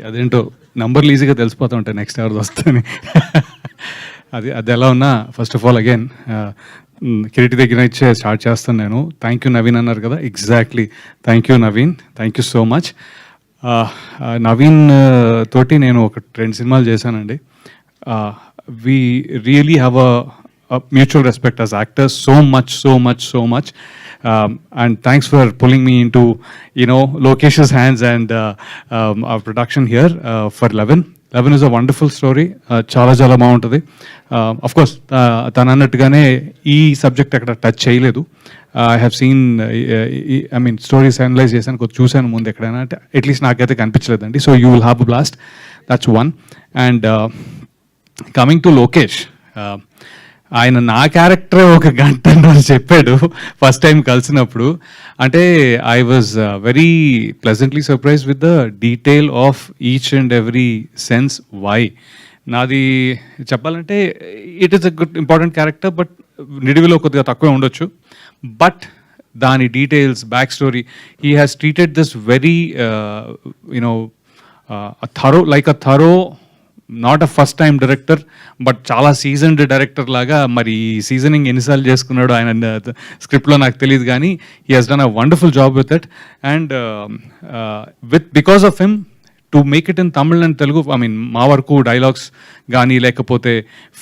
అదేంటో నంబర్లు ఈజీగా తెలిసిపోతూ ఉంటాయి నెక్స్ట్ ఎవరిది వస్తుందని. అది అది ఎలా ఉన్నా first of all again Kireeti దగ్గర ఇచ్చే స్టార్ట్ చేస్తాను నేను. థ్యాంక్ యూ నవీన్ అన్నారు కదా, exactly. Thank you Naveen, thank you so much. Naveen తోటి నేను ఒక 2 సినిమాలు చేశానండి. We really have a mutual respect as actors, so much. And thanks for pulling me into, Lokesh's hands and our production here for 11. 11 is a wonderful story. Chala baaguntadi. Of course, tanu annattugaane ee subject akkada touch cheyaledu. I have seen, stories analyze chesanu, kodu chusanu mundu ekkadaina, at least naakaithe kanipichaledanడి. So you will have a blast. That's one. And coming to Lokesh, ఆయన నా character ఒక గంట చెప్పాడు first time కలిసినప్పుడు. అంటే I was very pleasantly surprise with the detail of each and every sense why. నాది చెప్పాలంటే it is a good important character, but నిడివిలో కొద్దిగా తక్కువే ఉండొచ్చు. బట్ దాని details, backstory, he has treated this very thorough, not a first time director, but చాలా seasoned director లాగా. మరి సీజనింగ్ ఎన్నిసార్లు చేసుకున్నాడు ఆయన స్క్రిప్ట్లో నాకు తెలియదు, కానీ he has done a wonderful job with it. And because of him to make it in Tamil and Telugu, మా వరకు డైలాగ్స్ కానీ లేకపోతే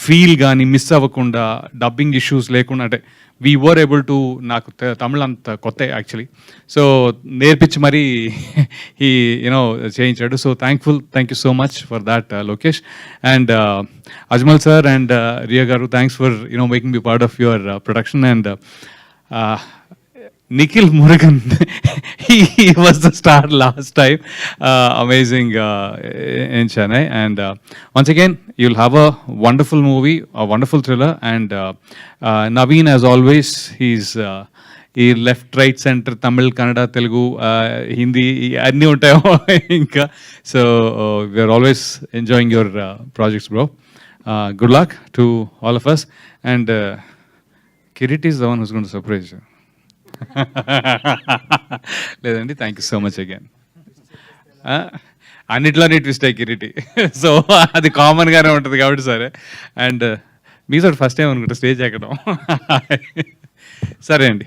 ఫీల్ కానీ మిస్ అవ్వకుండా, డబ్బింగ్ ఇష్యూస్ లేకుండా, అంటే వీ వర్ ఏబుల్ టు, నాకు తమిళ్ అంత కొత్త యాక్చువల్లీ, సో నేర్పించి మరీ ఈ చేయించాడు. So thank you so much for that Lokesh. And Ajmal sir and Riya garu, thanks for making me part of your production. And Nikhil Murugan, he was the star last time, amazing in Chennai. And once again, you'll have a wonderful movie, a wonderful thriller. And Naveen, as always, he left, right, center, Tamil, Kannada, Telugu, Hindi, anni untayo inka. So we are always enjoying your projects, bro. Good luck to all of us. And Kiriti is the one who's going to surprise you. లేదండి, thank you so much again. అన్నిట్లోనే twist అయ్యి Kireeti, so అది కామన్గానే ఉంటుంది కాబట్టి సరే. And మీ sir first time అనుకుంటా స్టేజ్ ఎక్కడం. సరే అండి.